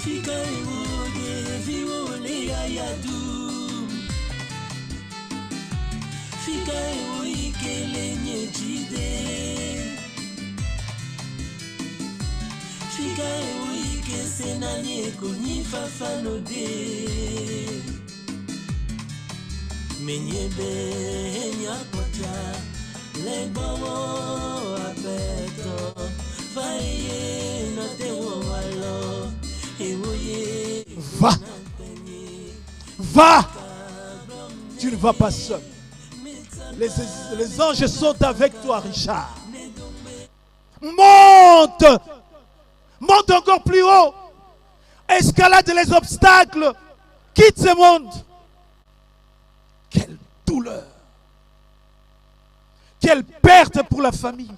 Fika ewoge viwole ayadu. Fika ewoike lenye jide. Fika ewoike senanye konyi fafanode. Menyebe nyakota lebowo apeto faye notewo walo ewoye. Va, va, tu ne vas pas seul. Les anges sont avec toi, Richard. Monte, monte encore plus haut. Escalade les obstacles. Quitte ce monde. Quelle douleur. Quelle perte pour la famille.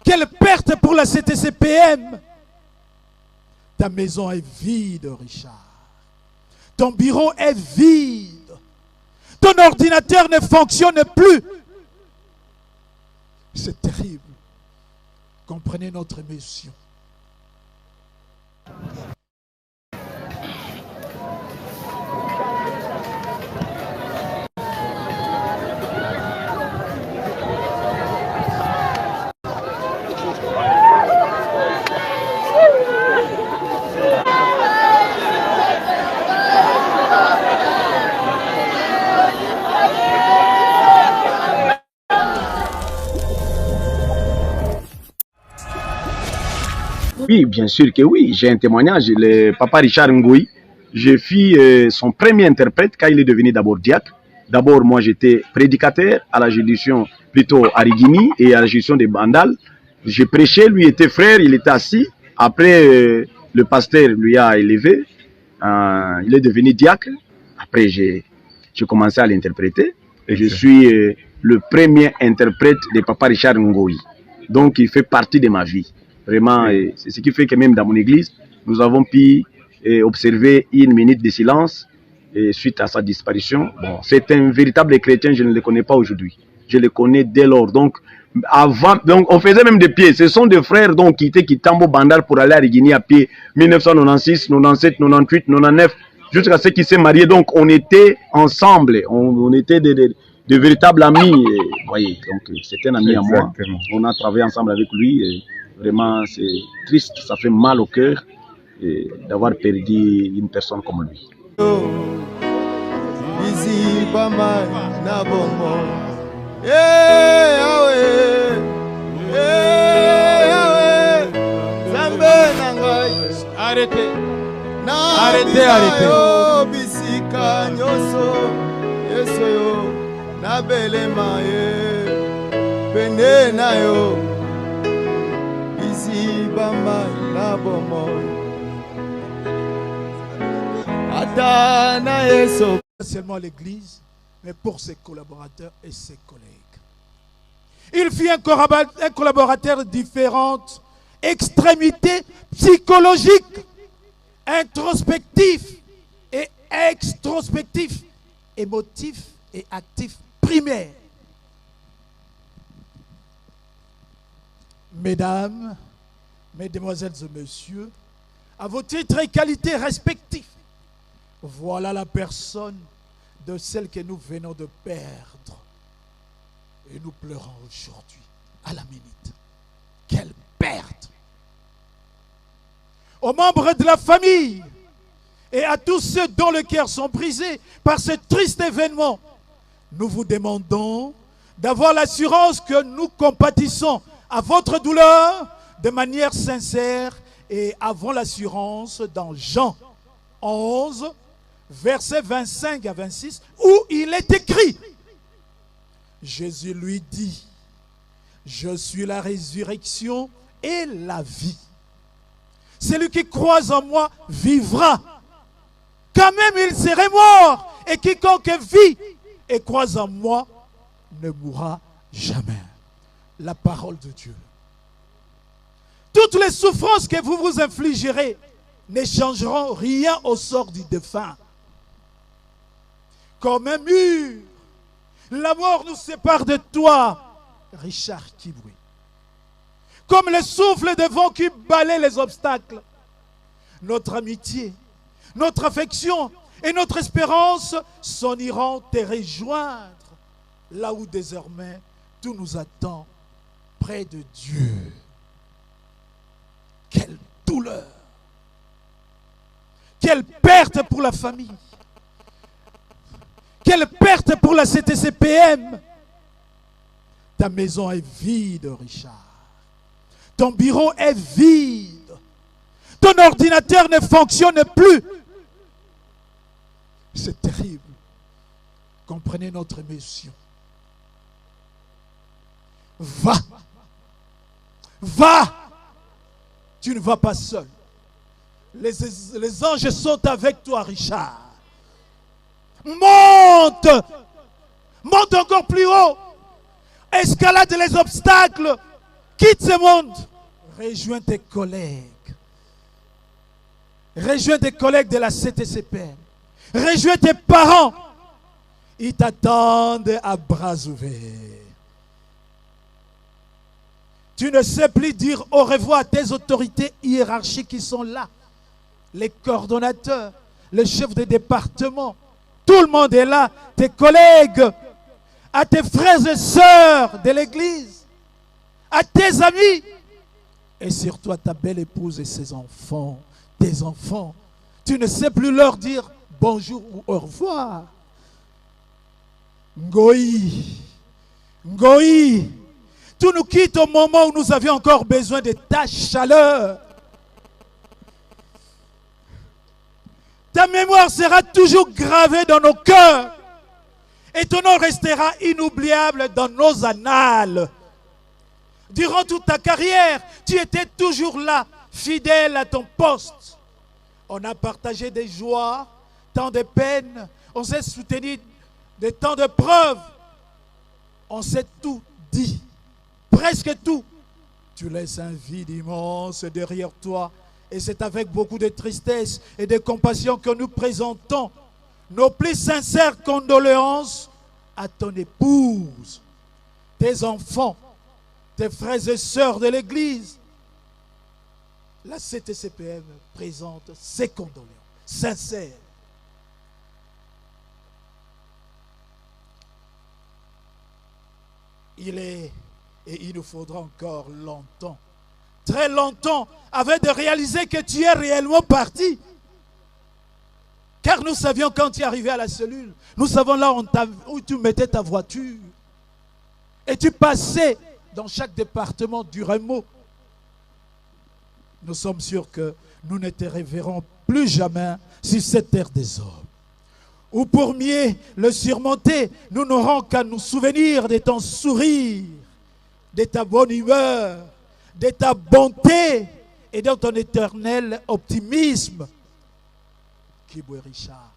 Quelle perte pour la CTCPM. Ta maison est vide, Richard. Ton bureau est vide. Ton ordinateur ne fonctionne plus. C'est terrible. Comprenez notre émotion. Oui, bien sûr que oui. J'ai un témoignage. Le papa Richard Ngoyi, je fus son premier interprète quand il est devenu d'abord diacre. D'abord, moi, j'étais prédicateur à la juridiction, plutôt à Rigini et à la juridiction des Bandal. Je prêchais, lui était frère, il était assis. Après, le pasteur lui a élevé. Il est devenu diacre. Après, j'ai commencé à l'interpréter. Et je suis le premier interprète de papa Richard Ngoyi. Donc, il fait partie de ma vie. Vraiment, c'est ce qui fait que même dans mon église, nous avons pu observer une minute de silence suite à sa disparition. Bon, c'est un véritable chrétien, je ne le connais pas aujourd'hui. Je le connais dès lors. Donc, avant, donc, on faisait même des pieds. Ce sont des frères donc, qui étaient Tambo Bandal pour aller à Rigini à pied. 1996, 97, 98, 99, jusqu'à ce qu'ils s'est mariés. Donc, on était ensemble. On était des véritables amis. Voyez, donc c'est un ami à moi. On a travaillé ensemble avec lui. Vraiment, c'est triste, ça fait mal au cœur d'avoir perdu une personne comme lui. Arrêtez, arrêtez, arrêtez. Pas seulement l'église, mais pour ses collaborateurs et ses collègues. Il fut un collaborateur différentes extrémités psychologiques, introspectif et extrospectif, émotif et actif primaire. Mesdames, mesdemoiselles et messieurs, à vos titres et qualités respectifs, voilà la personne de celle que nous venons de perdre. Et nous pleurons aujourd'hui à la minute. Quelle perte! Aux membres de la famille et à tous ceux dont le cœur sont brisés par ce triste événement, nous vous demandons d'avoir l'assurance que nous compatissons à votre douleur de manière sincère et avons l'assurance dans Jean 11, versets 25 à 26, où il est écrit, Jésus lui dit, je suis la résurrection et la vie. Celui qui croit en moi vivra. Quand même il serait mort. Et quiconque vit et croit en moi ne mourra jamais. La parole de Dieu. Toutes les souffrances que vous vous infligerez ne changeront rien au sort du défunt. Comme un mur, la mort nous sépare de toi, Richard Kibwe. Comme le souffle de vent qui balaie les obstacles, notre amitié, notre affection et notre espérance s'en iront te rejoindre, là où désormais tout nous attend, près de Dieu. Quelle douleur! Quelle perte pour la famille! Quelle perte pour la CTCPM! Ta maison est vide, Richard. Ton bureau est vide. Ton ordinateur ne fonctionne plus. C'est terrible. Comprenez notre émotion. Va. Va. Tu ne vas pas seul. Les anges sont avec toi, Richard. Monte. Monte encore plus haut. Escalade les obstacles. Quitte ce monde. Rejoins tes collègues. Rejoins tes collègues de la CTCPM. Rejoins tes parents. Ils t'attendent à bras ouverts. Tu ne sais plus dire au revoir à tes autorités hiérarchiques qui sont là. Les coordonnateurs, les chefs de département. Tout le monde est là. Tes collègues, à tes frères et sœurs de l'église, à tes amis. Et surtout à ta belle épouse et ses enfants, tes enfants. Tu ne sais plus leur dire bonjour ou au revoir. Ngoï, Ngoï, tout nous quitte au moment où nous avions encore besoin de ta chaleur. Ta mémoire sera toujours gravée dans nos cœurs et ton nom restera inoubliable dans nos annales. Durant toute ta carrière, tu étais toujours là, fidèle à ton poste. On a partagé des joies, tant de peines, on s'est soutenu de tant de preuves. On s'est tout dit, presque tout. Tu laisses un vide immense derrière toi. Et c'est avec beaucoup de tristesse et de compassion que nous présentons nos plus sincères condoléances à ton épouse, tes enfants, tes frères et sœurs de l'Église. La CTCPM présente ses condoléances sincères. Il est, et il nous faudra encore longtemps, très longtemps, avant de réaliser que tu es réellement parti. Car nous savions quand tu es arrivé à la cellule, nous savons là où tu mettais ta voiture. Et tu passais dans chaque département du Rémo. Nous sommes sûrs que nous ne te reverrons plus jamais sur cette terre des hommes. Ou pour mieux le surmonter, nous n'aurons qu'à nous souvenir de ton sourire, de ta bonne humeur, de ta bonté et de ton éternel optimisme. Kibwe Richard,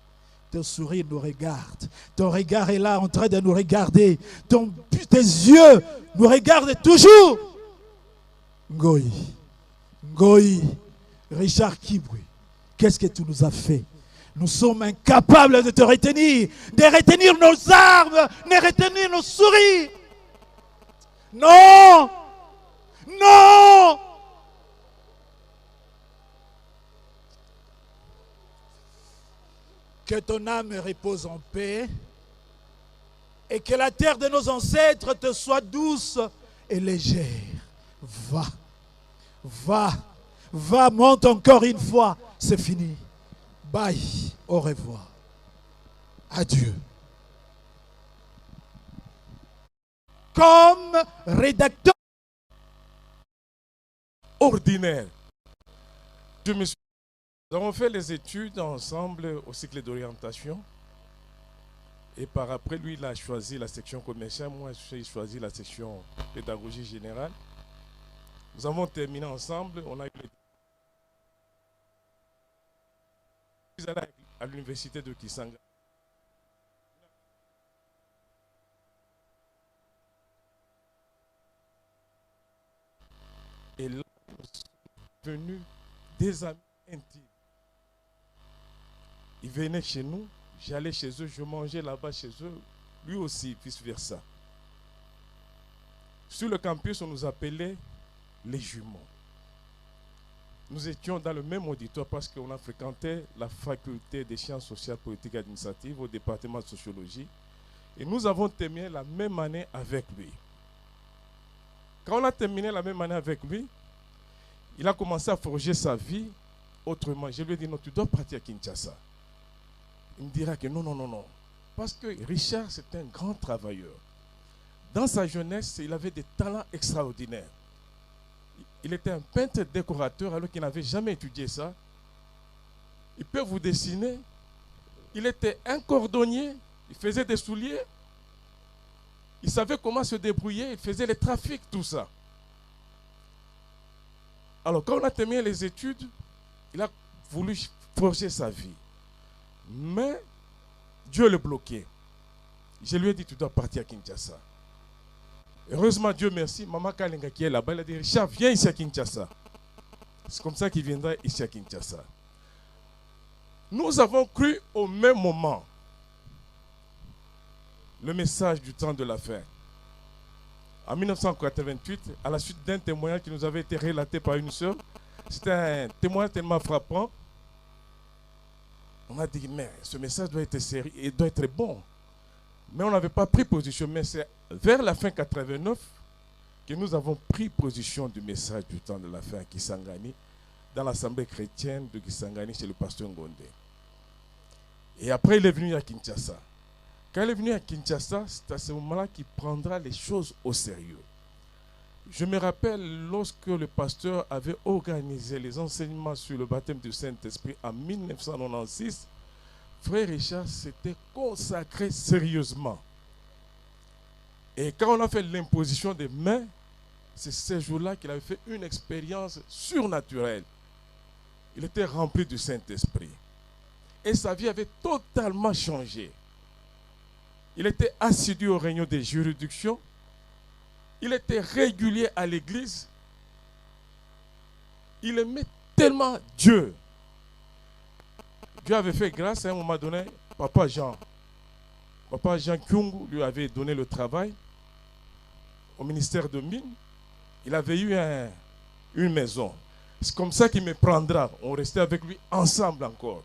ton sourire nous regarde. Ton regard est là en train de nous regarder. Tes yeux nous regardent toujours. Ngoï, Ngoï, Richard Kibwe, qu'est-ce que tu nous as fait? Nous sommes incapables de te retenir, de retenir nos armes, de retenir nos sourires. Non! Non! Que ton âme repose en paix et que la terre de nos ancêtres te soit douce et légère. Va, va, va, monte encore une fois, c'est fini. Bye, au revoir. Adieu. Comme rédacteur ordinaire, nous avons fait les études ensemble au cycle d'orientation. Et par après, lui, il a choisi la section commerciale. Moi, j'ai choisi la section pédagogie générale. Nous avons terminé ensemble. On a eu les... à l'université de Kisanga. Et là, nous sommes devenus des amis intimes. Ils venaient chez nous, j'allais chez eux, je mangeais là-bas chez eux, lui aussi, vice-versa. Sur le campus, on nous appelait les jumeaux. nous étions dans le même auditoire parce qu'on a fréquenté la faculté des sciences sociales, politiques et administratives au département de sociologie. Et nous avons terminé la même année avec lui. Quand on a terminé la même année avec lui, il a commencé à forger sa vie autrement. Je lui ai dit, non, tu dois partir à Kinshasa. Il me dira que non, non, non, non. Parce que Richard, c'est un grand travailleur. Dans sa jeunesse, il avait des talents extraordinaires. Il était un peintre décorateur alors qu'il n'avait jamais étudié ça. Il peut vous dessiner. Il était un cordonnier. Il faisait des souliers. Il savait comment se débrouiller. Il faisait les trafics, tout ça. Alors, quand on a terminé les études, il a voulu forger sa vie. Mais Dieu le bloquait. Je lui ai dit, tu dois partir à Kinshasa. Heureusement, Dieu merci, Maman Kalinga qui est là-bas, il a dit, Richard, viens ici à Kinshasa. C'est comme ça qu'il viendra ici à Kinshasa. Nous avons cru au même moment le message du temps de la fin. En 1988, à la suite d'un témoignage qui nous avait été relaté par une sœur, c'était un témoignage tellement frappant. On a dit, mais ce message doit être sérieux et doit être bon. Mais on n'avait pas pris position. Mais c'est vers la fin 89 que nous avons pris position du message du temps de la fin à Kisangani, dans l'assemblée chrétienne de Kisangani chez le pasteur Ngondé. Et après, il est venu à Kinshasa. Quand il est venu à Kinshasa, c'est à ce moment-là qu'il prendra les choses au sérieux. Je me rappelle lorsque le pasteur avait organisé les enseignements sur le baptême du Saint-Esprit en 1996, Frère Richard s'était consacré sérieusement. Et quand on a fait l'imposition des mains, c'est ces jours-là qu'il avait fait une expérience surnaturelle. Il était rempli du Saint-Esprit. Et sa vie avait totalement changé. Il était assidu aux réunions des juridictions. Il était régulier à l'église. Il aimait tellement Dieu. Dieu avait fait grâce à un moment donné. Papa Jean Kyungu lui avait donné le travail au ministère de Mines. Il avait eu une maison. C'est comme ça qu'il me prendra. On restait avec lui ensemble encore.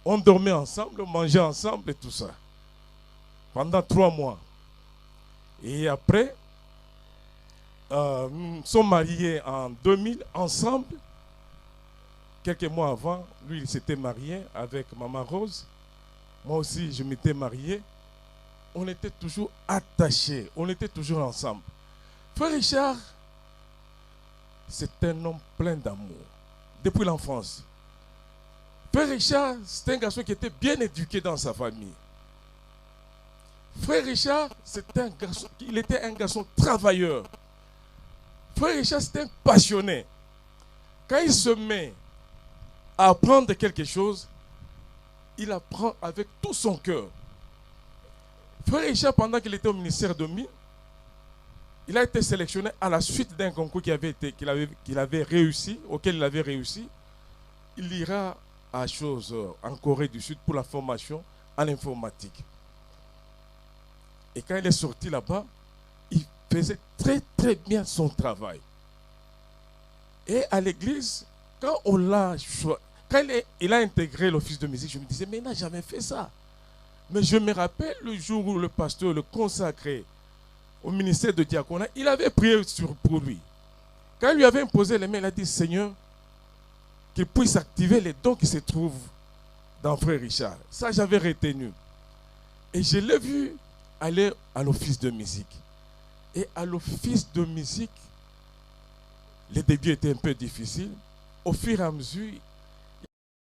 On dormait ensemble, on mangeait ensemble et tout ça. Pendant 3 mois. Et après, nous sommes mariés en 2000 ensemble. Quelques mois avant, lui, il s'était marié avec Maman Rose. Moi aussi, je m'étais marié. On était toujours attachés. On était toujours ensemble. Frère Richard, c'est un homme plein d'amour. Depuis l'enfance. Frère Richard, c'est un garçon qui était bien éduqué dans sa famille. Frère Richard, il était un garçon travailleur. Frère Richard, c'était un passionné. Quand il se met à apprendre quelque chose, il apprend avec tout son cœur. Frère Richard, pendant qu'il était au ministère de Mines, il a été sélectionné à la suite d'un concours qu'il avait réussi, auquel il avait réussi. Il ira à chose en Corée du Sud pour la formation en informatique. Et quand il est sorti là-bas, il faisait très très bien son travail. Et à l'église, quand il a intégré l'office de musique, je me disais, mais il n'a jamais fait ça. Mais je me rappelle le jour où le pasteur le consacrait au ministère de diaconat, il avait prié pour lui. Quand il lui avait imposé les mains, il a dit, Seigneur, qu'il puisse activer les dons qui se trouvent dans Frère Richard. Ça, j'avais retenu. Et je l'ai vu aller à l'office de musique. Et à l'office de musique, les débuts étaient un peu difficiles. Au fur et à mesure, il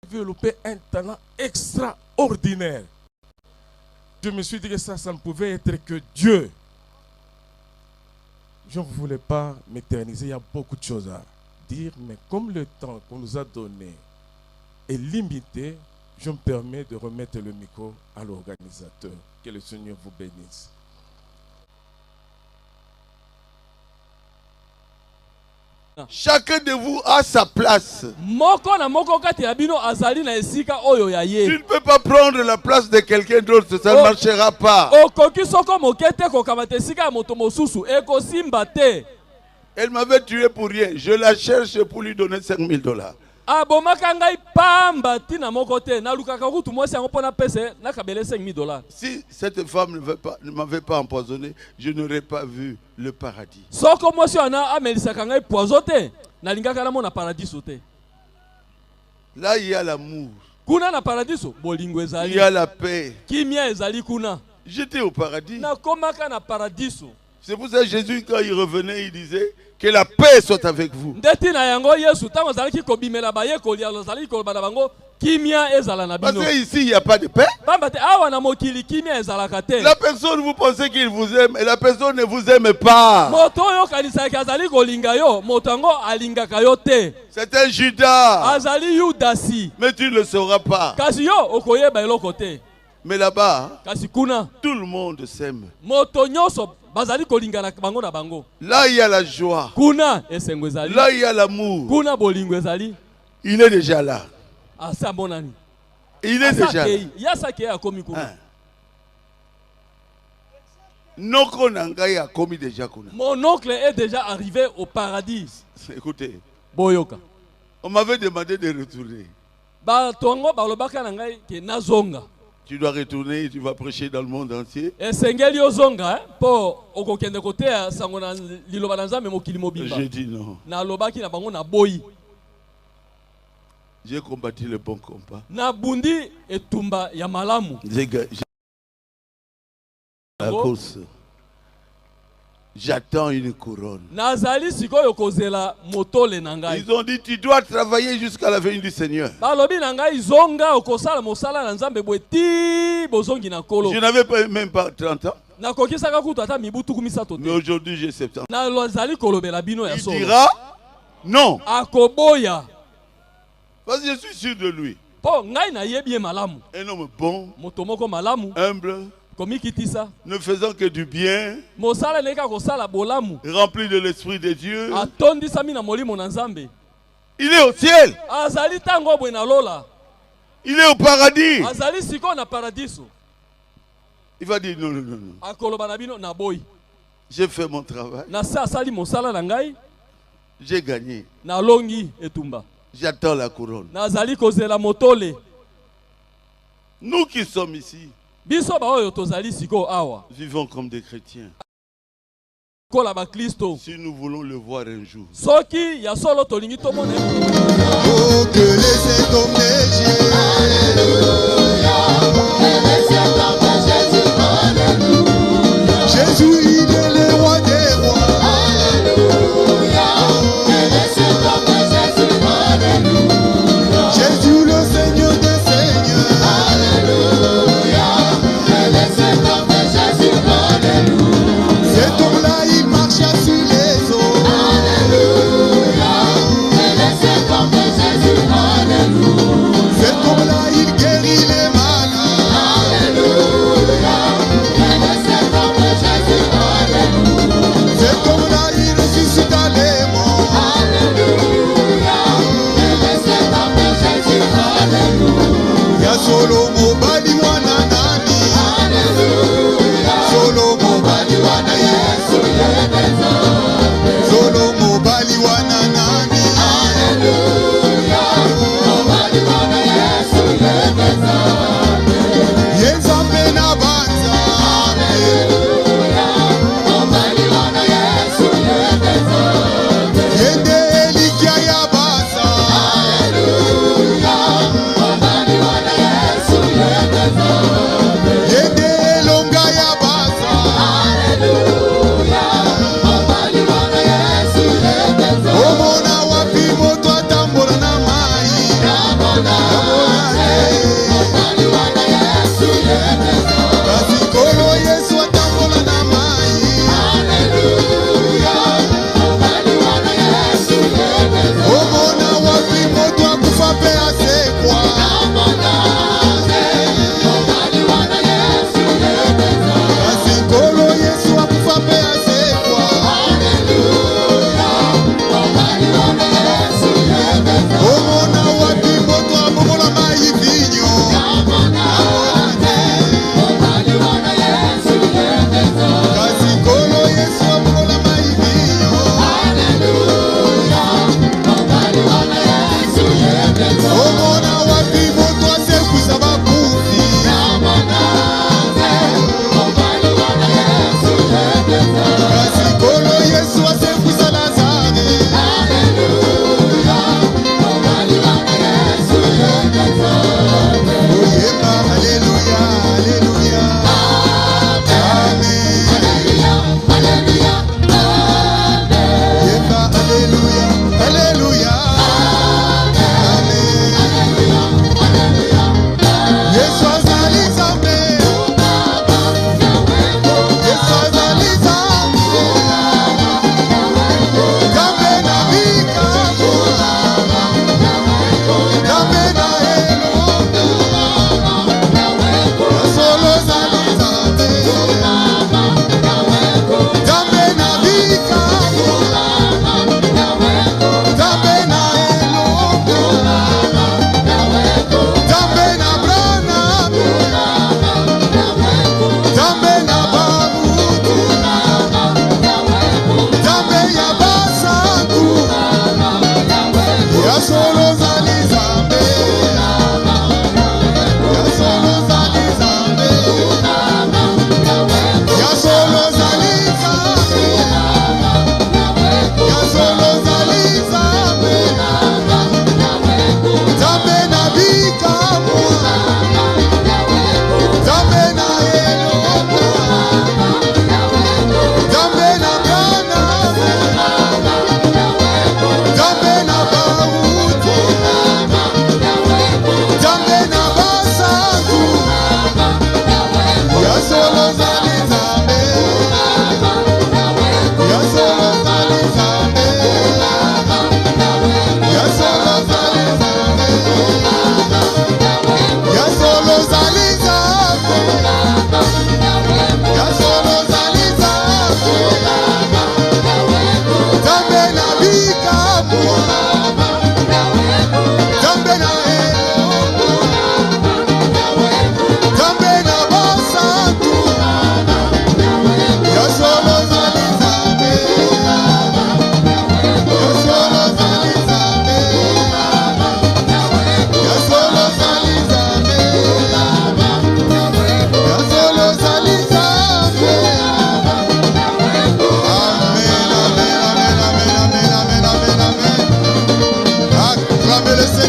a développé un talent extraordinaire. Je me suis dit que ça ne pouvait être que Dieu. Je ne voulais pas m'éterniser, il y a beaucoup de choses à dire, mais comme le temps qu'on nous a donné est limité, je me permets de remettre le micro à l'organisateur. Que le Seigneur vous bénisse. Chacun de vous a sa place. Tu ne peux pas prendre la place de quelqu'un d'autre, ça ne marchera pas. Elle m'avait tué pour rien. Je la cherche pour lui donner 5 000 $. abomaka ngai pamba tina moko te nalukaka kutu mwasi yango mpona pese nakabele 5 000 $. Si cette femme ne m'avait pas empoisonné, je n'aurais pas vu le paradis. Soko mwasi wana amelisaka ngai poison te nalingaka namona paradiso te. Là, il y a l'amour. Kuna na paradiso bolingo Il ezali. y a la paix. Kimia ezali kuna. J'étais au paradis. Nakomaka na paradiso. C'est pour ça que Jésus, quand il revenait, il disait que la paix soit avec vous. Ndeti na yango Yesu tango azalaki kobimela bayekoli azalaki koloba na bango kimia ezala na Parce bino. qu'ici, il n'y a pas de paix. Pamba te awa na mokili kimia ezalaka te. La personne, vous pensez qu'il vous aime et la personne ne vous aime pas. Moto oyo kanisaki azali kolinga yo, moto yango alingaka yo te. C'est un Judas. Azali Yudasi. Mais tu ne le sauras pas. Kasi yo okoyeba eloko te. Mais là-bas, Kasi kuna tout le monde s'aime. moto nyonso bazali kolinga na bango na bango. Là, il y a la joie. Kuna esengo ezali. Là, il y a l'amour. Kuna bolingo ezali. Il est déjà là. Asa monani. Il est déjà là. Yasa ke akomi kuna. Noko Nangai a commis déjà kuna. Mon oncle est déjà arrivé au paradis. Écoutez, Boyoka. on m'avait demandé de retourner. Ba tongo balobaka na ngai ke nazonga. Tu dois retourner et tu vas prêcher dans le monde entier. Esengeli ozonga po okokende kotea sango na liloba na Nzambe mokili mobimba. J'ai dit non. Na lobaki na bango na boyi. J'ai combattu le bon combat. Na bundi etumba ya malamu. J'ai la course. J'attends une couronne. Nazali sikoyo kozela motole na ngai. Ils ont dit tu dois travailler jusqu'à la venue du Seigneur. Balobi na ngai zonga okosala mosala na Nzambe bweti bozongi na kolo. Je n'avais même pas 30 ans. Nakokisaka kutu ata mibutu kumisato Mais te. aujourd'hui j'ai 70 ans. Na lozali kolobela bino ya Il solo. dira non. Akoboya. Parce que je suis sûr de lui. Po ngai na yebi malamu. Un homme bon, Moto moko malamu. humble, Komikitisa. ne faisant que du bien, Mosala neka kosala bolamu. rempli de l'Esprit de Dieu. Atondisa mina molimo na Nzambe. Il est au ciel. Azali tango bwe na lola. Il est au paradis. Azali siko na paradiso. Il va dire non, non, non, non. Akoloba na bino na boy. J'ai fait mon travail. Na sa asali mosala na ngai. J'ai gagné. Na longi etumba. J'attends la couronne. Nazali kozela motole. Nous qui sommes ici, Biso ba oyo tozali siko awa. vivons comme des chrétiens. Kola ba Kristo. Si nous voulons le voir un jour. Soki ya solo tolingi tomone. Oh, que les étombés, Jésus, il est le roi des rois. Jésus, le Seigneur des seigneurs. Cet homme-là, il marcha sur les eaux.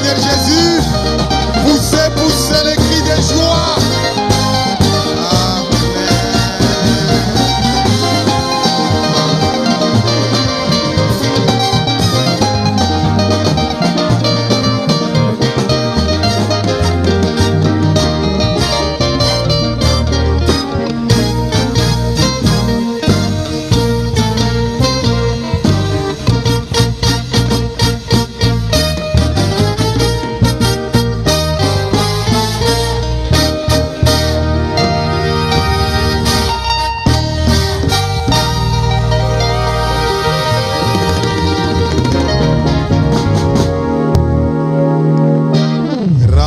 Seigneur Jésus. Poussez, poussez les cris de joie.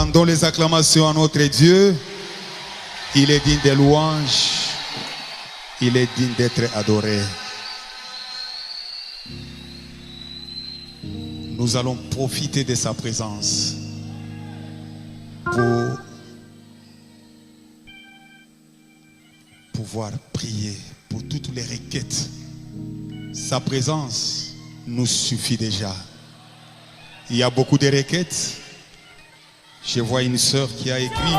Rendons les acclamations à notre Dieu. Il est digne des louanges. Il est digne d'être adoré. Nous allons profiter de sa présence pour pouvoir prier pour toutes les requêtes. Sa présence nous suffit déjà. Il y a beaucoup de requêtes. Je vois une sœur qui a écrit.